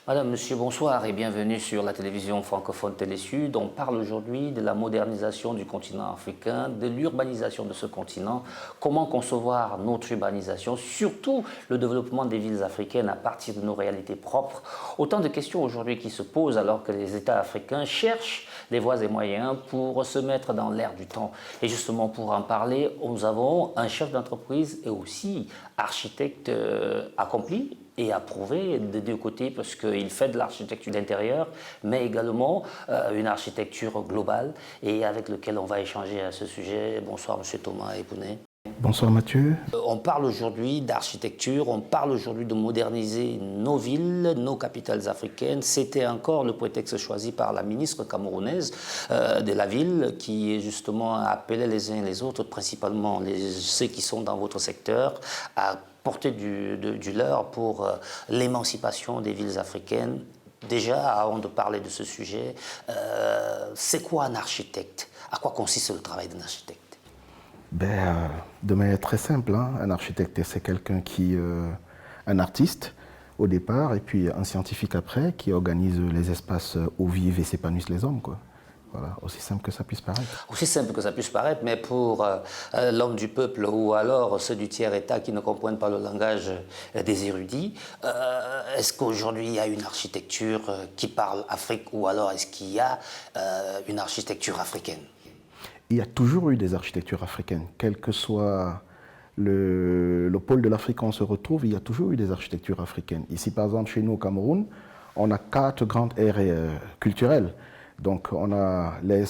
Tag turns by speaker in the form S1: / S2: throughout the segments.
S1: Madame, Monsieur, bonsoir et bienvenue sur la télévision francophone Télé-Sud. On parle aujourd'hui de la modernisation du continent africain, de l'urbanisation de ce continent, comment concevoir notre urbanisation, surtout le développement des villes africaines à partir de nos réalités propres. Autant de questions aujourd'hui qui se posent alors que les États africains cherchent des voies et moyens pour se mettre dans l'air du temps. Et justement pour en parler, nous avons un chef d'entreprise et aussi architecte accompli et approuvé des deux côtés parce qu'il fait de l'architecture d'intérieur, mais également une architecture globale et avec lequel on va échanger à ce sujet. Bonsoir Monsieur Thomas Epounet.
S2: Bonsoir Mathieu.
S1: On parle aujourd'hui d'architecture, on parle aujourd'hui de moderniser nos villes, nos capitales africaines. C'était encore le prétexte choisi par la ministre camerounaise de la ville qui justement appelait les uns et les autres, principalement ceux qui sont dans votre secteur, à porter du leur pour l'émancipation des villes africaines. Déjà, avant de parler de ce sujet, c'est quoi un architecte? À quoi consiste le travail d'un architecte?
S2: De manière très simple, hein. Un architecte, c'est quelqu'un qui, un artiste au départ, et puis un scientifique après, qui organise les espaces où vivent et s'épanouissent les hommes, quoi. Voilà, aussi simple que ça puisse paraître.
S1: Aussi simple que ça puisse paraître, mais pour l'homme du peuple ou alors ceux du tiers-État qui ne comprennent pas le langage des érudits, est-ce qu'aujourd'hui il y a une architecture qui parle Afrique ou alors est-ce qu'il y a une architecture africaine?
S2: Il y a toujours eu des architectures africaines, quel que soit le pôle de l'Afrique où on se retrouve, il y a toujours eu des architectures africaines. Ici, par exemple, chez nous au Cameroun, on a 4 grandes aires culturelles. Donc, on a les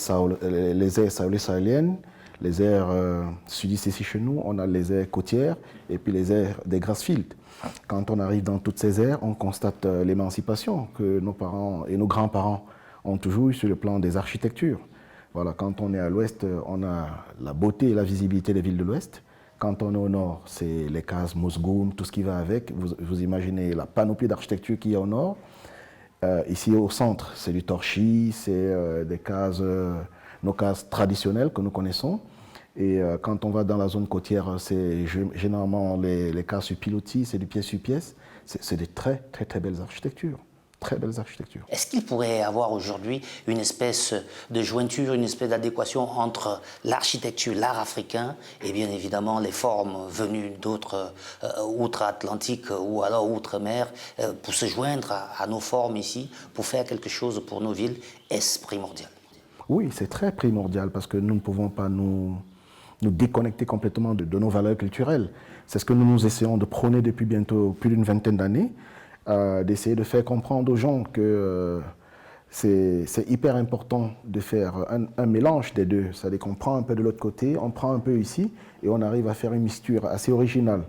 S2: aires sahéliennes, les aires sudistes ici chez nous, on a les aires côtières et puis les aires des Grassfields. Quand on arrive dans toutes ces aires, on constate l'émancipation que nos parents et nos grands-parents ont toujours eu sur le plan des architectures. Voilà, quand on est à l'ouest, on a la beauté et la visibilité des villes de l'ouest. Quand on est au nord, c'est les cases Mousgoum, tout ce qui va avec. Vous imaginez la panoplie d'architecture qu'il y a au nord. Ici au centre, c'est du torchis, c'est des cases, nos cases traditionnelles que nous connaissons. Et quand on va dans la zone côtière, c'est généralement les cases sur pilotis, c'est du pièce sur pièce. C'est des très belles architectures. Très belles architectures.
S1: Est-ce qu'il pourrait y avoir aujourd'hui une espèce de jointure, une espèce d'adéquation entre l'architecture, l'art africain et bien évidemment les formes venues d'autres outre-Atlantique ou alors outre-mer pour se joindre à nos formes ici, pour faire quelque chose pour nos villes? Est-ce primordial?
S2: Oui, c'est très primordial parce que nous ne pouvons pas nous déconnecter complètement de nos valeurs culturelles. C'est ce que nous essayons de prôner depuis bientôt plus d'une vingtaine d'années. D'essayer de faire comprendre aux gens que c'est hyper important de faire un mélange des deux. C'est-à-dire qu'on prend un peu de l'autre côté, on prend un peu ici, et on arrive à faire une mixture assez originale.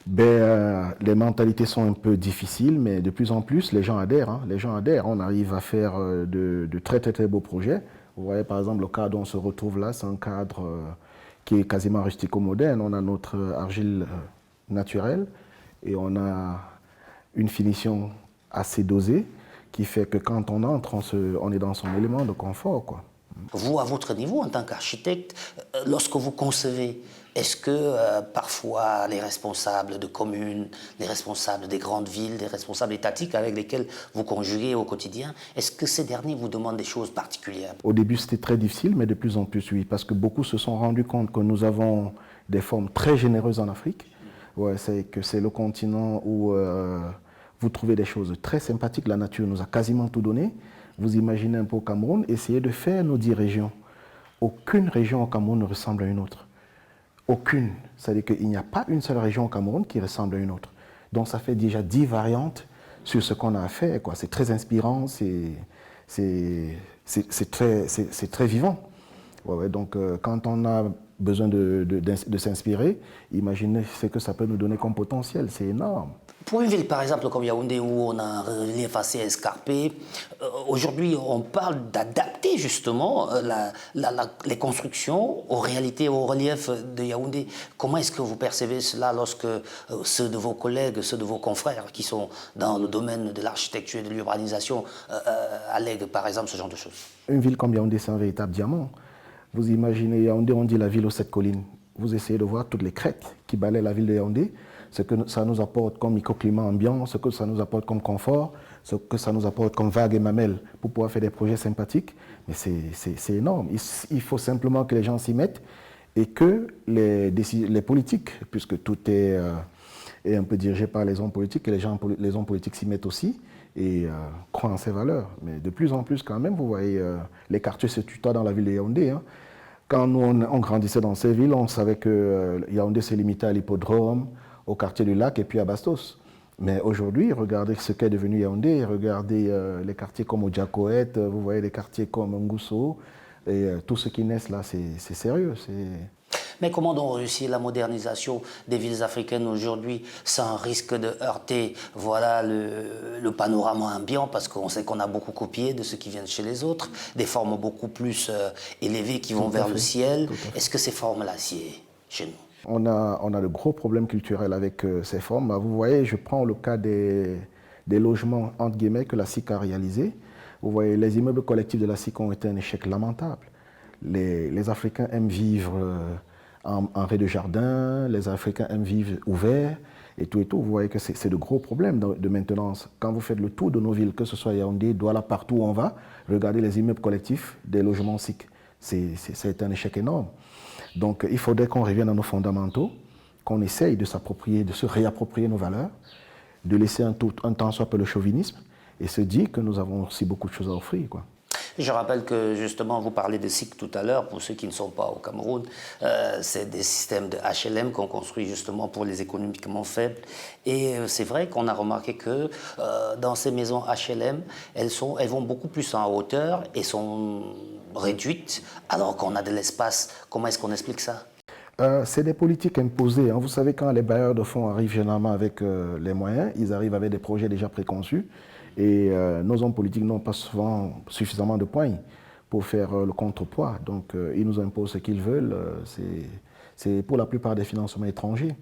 S2: Les mentalités sont un peu difficiles, mais de plus en plus, les gens adhèrent. Hein. Les gens adhèrent. On arrive à faire de très beaux projets. Vous voyez, par exemple, le cadre où on se retrouve là, c'est un cadre qui est quasiment rustico-moderne. On a notre argile naturelle, et on a une finition assez dosée qui fait que quand on entre, on est dans son élément de confort, quoi.
S1: Vous, à votre niveau, en tant qu'architecte, lorsque vous concevez, est-ce que parfois les responsables de communes, les responsables des grandes villes, les responsables étatiques avec lesquels vous conjuguez au quotidien, est-ce que ces derniers vous demandent des choses particulières?
S2: Au début, c'était très difficile, mais de plus en plus, oui, parce que beaucoup se sont rendus compte que nous avons des formes très généreuses en Afrique. Ouais, c'est le continent où vous trouvez des choses très sympathiques. La nature nous a quasiment tout donné. Vous imaginez un peu au Cameroun, essayez de faire nos 10 régions. Aucune région au Cameroun ne ressemble à une autre. Aucune. C'est-à-dire qu'il n'y a pas une seule région au Cameroun qui ressemble à une autre. Donc ça fait déjà 10 variantes sur ce qu'on a à faire, quoi. C'est très inspirant, c'est très vivant. Ouais, donc quand on a besoin de s'inspirer, imaginez ce que ça peut nous donner comme potentiel, c'est énorme.
S1: Pour une ville, par exemple, comme Yaoundé, où on a un relief assez escarpé, aujourd'hui, on parle d'adapter justement les constructions aux réalités, au relief de Yaoundé. Comment est-ce que vous percevez cela lorsque ceux de vos collègues, ceux de vos confrères qui sont dans le domaine de l'architecture et de l'urbanisation allèguent, par exemple, ce genre de choses?
S2: Une ville comme Yaoundé, c'est un véritable diamant. Vous imaginez Yaoundé, on dit la ville aux 7 collines. Vous essayez de voir toutes les crêtes qui balaient la ville de Yaoundé, ce que ça nous apporte comme microclimat ambiant, ce que ça nous apporte comme confort, ce que ça nous apporte comme vagues et mamelles pour pouvoir faire des projets sympathiques, mais c'est énorme. Il faut simplement que les gens s'y mettent et que les politiques, puisque tout est un peu dirigé par les hommes politiques, que les hommes politiques s'y mettent aussi et croient en ces valeurs. Mais de plus en plus quand même, vous voyez, les quartiers se tutoient dans la ville de Yaoundé. Hein. Quand nous, on grandissait dans ces villes, on savait que Yaoundé se limitait à l'hippodrome, au quartier du lac et puis à Bastos. Mais aujourd'hui, regardez ce qu'est devenu Yaoundé, regardez les quartiers comme Odjakoet, vous voyez les quartiers comme Ngousso, et tout ce qui naissent là, c'est sérieux.
S1: Mais comment on réussit la modernisation des villes africaines aujourd'hui sans risque de heurter voilà, le panorama ambiant, parce qu'on sait qu'on a beaucoup copié de ce qui vient de chez les autres, des formes beaucoup plus élevées qui vont vers le ciel. Est-ce que ces formes-là s'y est chez nous?
S2: On a de gros problèmes culturels avec ces formes. Vous voyez, je prends le cas des logements, entre guillemets, que la SIC a réalisés. Vous voyez, les immeubles collectifs de la SIC ont été un échec lamentable. Les Africains aiment vivre en rez-de-jardin, les Africains aiment vivre ouverts, et tout. Vous voyez que c'est de gros problèmes de maintenance. Quand vous faites le tour de nos villes, que ce soit Yaoundé, Douala, partout où on va, regardez les immeubles collectifs des logements SIC. C'est un échec énorme. Donc il faudrait qu'on revienne à nos fondamentaux, qu'on essaye de s'approprier, de se réapproprier nos valeurs, de laisser un temps soit peu le chauvinisme et se dire que nous avons aussi beaucoup de choses à offrir, quoi.
S1: Je rappelle que justement, vous parlez de SIC tout à l'heure, pour ceux qui ne sont pas au Cameroun, c'est des systèmes de HLM qu'on construit justement pour les économiquement faibles. Et c'est vrai qu'on a remarqué que dans ces maisons HLM, elles vont beaucoup plus en hauteur et sont réduites, alors qu'on a de l'espace. Comment est-ce qu'on explique ça?
S2: C'est des politiques imposées. Hein. Vous savez, quand les bailleurs de fonds arrivent généralement avec les moyens, ils arrivent avec des projets déjà préconçus. Et nos hommes politiques n'ont pas souvent suffisamment de poigne pour faire le contrepoids. Donc, ils nous imposent ce qu'ils veulent. C'est pour la plupart des financements étrangers.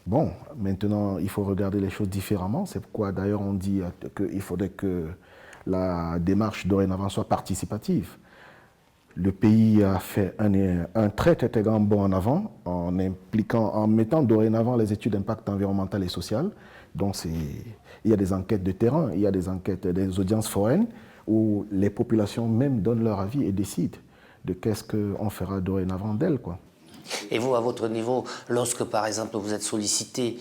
S2: Bon, maintenant, il faut regarder les choses différemment. C'est pourquoi, d'ailleurs, on dit qu'il faudrait que la démarche dorénavant soit participative. Le pays a fait un très grand bond en avant en mettant dorénavant les études d'impact environnemental et social. Donc il y a des enquêtes de terrain, il y a des enquêtes, des audiences foraines où les populations même donnent leur avis et décident de qu'est-ce qu'on fera dorénavant d'elles, quoi.
S1: Et vous, à votre niveau, lorsque par exemple vous êtes sollicité,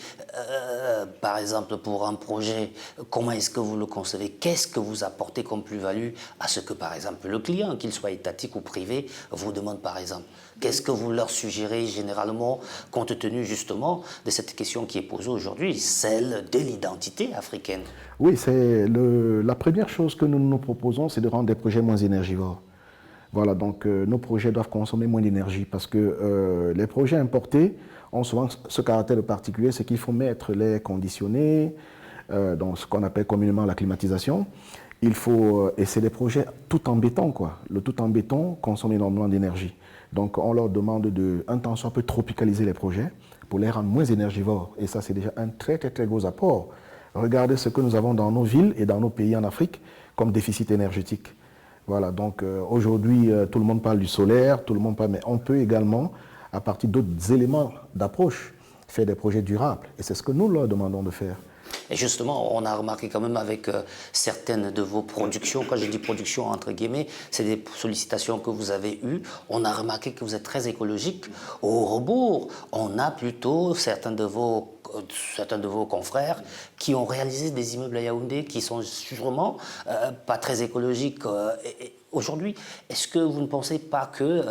S1: par exemple pour un projet, comment est-ce que vous le concevez? Qu'est-ce que vous apportez comme plus-value à ce que par exemple le client, qu'il soit étatique ou privé, vous demande par exemple? Qu'est-ce que vous leur suggérez généralement, compte tenu justement de cette question qui est posée aujourd'hui, celle de l'identité africaine?
S2: Oui, la première chose que nous nous proposons, c'est de rendre des projets moins énergivores. Voilà, donc nos projets doivent consommer moins d'énergie parce que les projets importés ont souvent ce caractère de particulier, c'est qu'il faut mettre l'air conditionné, donc ce qu'on appelle communément la climatisation. Il faut, et c'est des projets tout en béton, quoi. Le tout en béton consomme énormément d'énergie. Donc on leur demande un temps soit peu tropicaliser les projets pour les rendre moins énergivores. Et ça, c'est déjà un très gros apport. Regardez ce que nous avons dans nos villes et dans nos pays en Afrique comme déficit énergétique. Voilà, donc aujourd'hui, tout le monde parle du solaire, tout le monde parle, mais on peut également, à partir d'autres éléments d'approche, faire des projets durables. Et c'est ce que nous leur demandons de faire.
S1: Et justement, on a remarqué quand même avec certaines de vos productions, quand je dis production entre guillemets, c'est des sollicitations que vous avez eues, on a remarqué que vous êtes très écologique. Au rebours, on a plutôt certains de vos confrères qui ont réalisé des immeubles à Yaoundé qui sont sûrement pas très écologiques. Aujourd'hui, est-ce que vous ne pensez pas que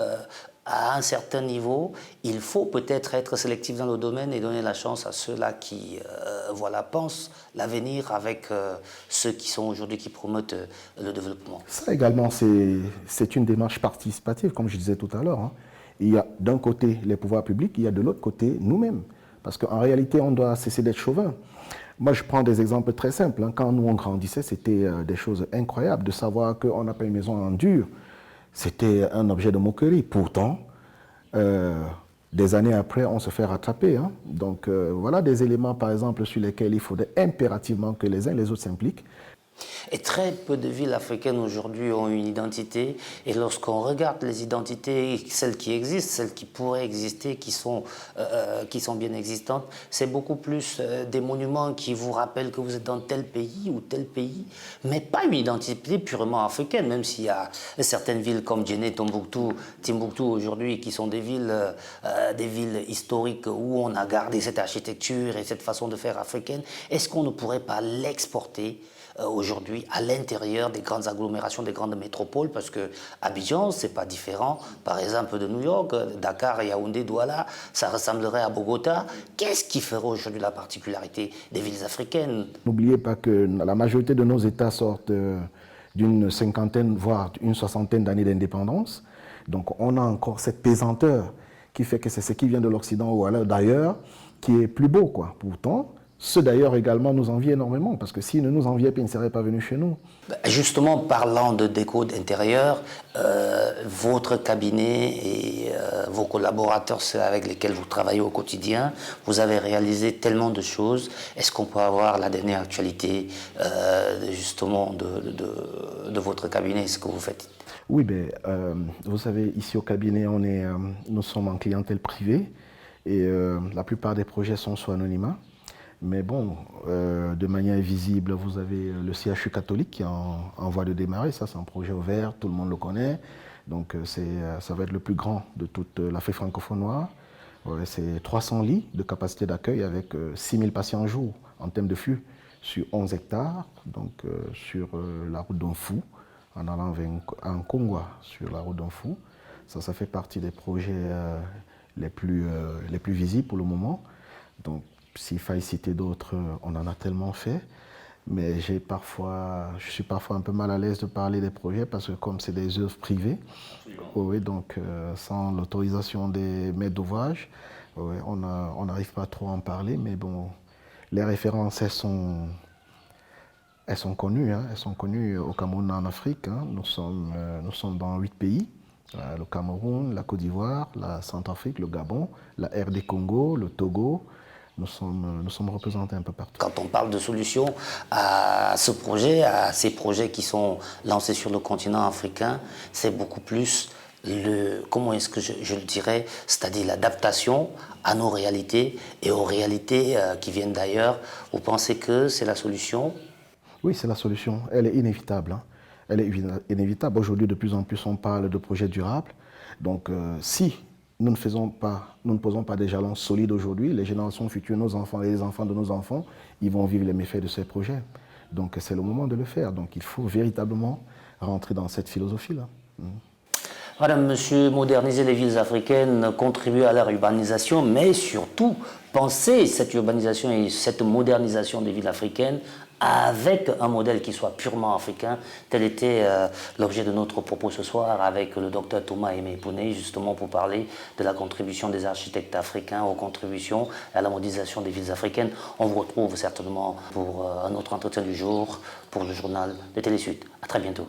S1: à un certain niveau, il faut peut-être être sélectif dans le domaine et donner la chance à ceux-là qui pensent l'avenir avec ceux qui sont aujourd'hui qui promotent le développement? Ça
S2: également, c'est une démarche participative, comme je disais tout à l'heure. Hein. Il y a d'un côté les pouvoirs publics, il y a de l'autre côté nous-mêmes. Parce qu'en réalité, on doit cesser d'être chauvin. Moi, je prends des exemples très simples. Hein. Quand nous, on grandissait, c'était des choses incroyables de savoir qu'on n'a pas une maison en dur. C'était un objet de moquerie. Pourtant, des années après, on se fait rattraper. Hein. Donc, voilà des éléments, par exemple, sur lesquels il faudrait impérativement que les uns et les autres s'impliquent.
S1: Et très peu de villes africaines aujourd'hui ont une identité. Et lorsqu'on regarde les identités, celles qui existent, celles qui pourraient exister, qui sont bien existantes, c'est beaucoup plus des monuments qui vous rappellent que vous êtes dans tel pays ou tel pays, mais pas une identité purement africaine, même s'il y a certaines villes comme Djenné, Timbuktu aujourd'hui, qui sont des villes historiques où on a gardé cette architecture et cette façon de faire africaine. Est-ce qu'on ne pourrait pas l'exporter aujourd'hui à l'intérieur des grandes agglomérations, des grandes métropoles, parce que Abidjan, c'est pas différent, par exemple, de New York, Dakar, Yaoundé, Douala, ça ressemblerait à Bogota. Qu'est-ce qui ferait aujourd'hui la particularité des villes africaines?
S2: N'oubliez pas que la majorité de nos États sortent d'une cinquantaine, voire une soixantaine d'années d'indépendance. Donc on a encore cette pesanteur qui fait que c'est ce qui vient de l'Occident ou alors d'ailleurs qui est plus beau, quoi. Pourtant, ceux d'ailleurs également nous envient énormément, parce que s'ils ne nous enviaient pas, ils ne seraient pas venus chez nous.
S1: Justement, parlant de déco d'intérieur, votre cabinet et vos collaborateurs, ceux avec lesquels vous travaillez au quotidien, vous avez réalisé tellement de choses. Est-ce qu'on peut avoir la dernière actualité justement de votre cabinet, ce que vous faites?
S2: Oui, vous savez, ici au cabinet, nous sommes en clientèle privée et la plupart des projets sont sous anonymat. Mais bon, de manière visible, vous avez le CHU catholique qui est en voie de démarrer. Ça, c'est un projet ouvert, tout le monde le connaît. Donc, ça va être le plus grand de toute l'Afrique francophone noire. Ouais, c'est 300 lits de capacité d'accueil avec 6000 patients jour en termes de flux sur 11 hectares, donc sur la route d'Onfou, en allant vers Nkongwa, sur la route d'Onfou. Ça fait partie des projets les plus visibles pour le moment. Donc, s'il fallait citer d'autres, on en a tellement fait. Mais je suis parfois un peu mal à l'aise de parler des projets parce que comme c'est des œuvres privées, oui, donc sans l'autorisation des maîtres d'ouvrage, oui, on n'arrive pas trop à en parler. Mais bon, les références, elles sont connues. Hein, elles sont connues au Cameroun, en Afrique. Hein. Nous sommes dans 8 pays. Le Cameroun, la Côte d'Ivoire, la Centrafrique, le Gabon, la RD Congo, le Togo. Nous sommes représentés un peu partout.
S1: Quand on parle de solutions à ce projet, à ces projets qui sont lancés sur le continent africain, c'est beaucoup plus comment est-ce que je le dirais, c'est-à-dire l'adaptation à nos réalités et aux réalités qui viennent d'ailleurs. Vous pensez que c'est la solution?
S2: Oui, c'est la solution. Elle est inévitable. Hein. Elle est inévitable. Aujourd'hui, de plus en plus, on parle de projets durables. Donc, si nous ne posons pas des jalons solides aujourd'hui, les générations futures, nos enfants et les enfants de nos enfants, ils vont vivre les méfaits de ces projets. Donc c'est le moment de le faire. Donc il faut véritablement rentrer dans cette philosophie-là.
S1: Madame, Monsieur, moderniser les villes africaines, contribuer à leur urbanisation, mais surtout penser cette urbanisation et cette modernisation des villes africaines avec un modèle qui soit purement africain. Tel était l'objet de notre propos ce soir avec le docteur Thomas Aimé Pounet, justement pour parler de la contribution des architectes africains aux contributions à la modernisation des villes africaines. On vous retrouve certainement pour un autre entretien du jour pour le journal de Télé Sud. À très bientôt.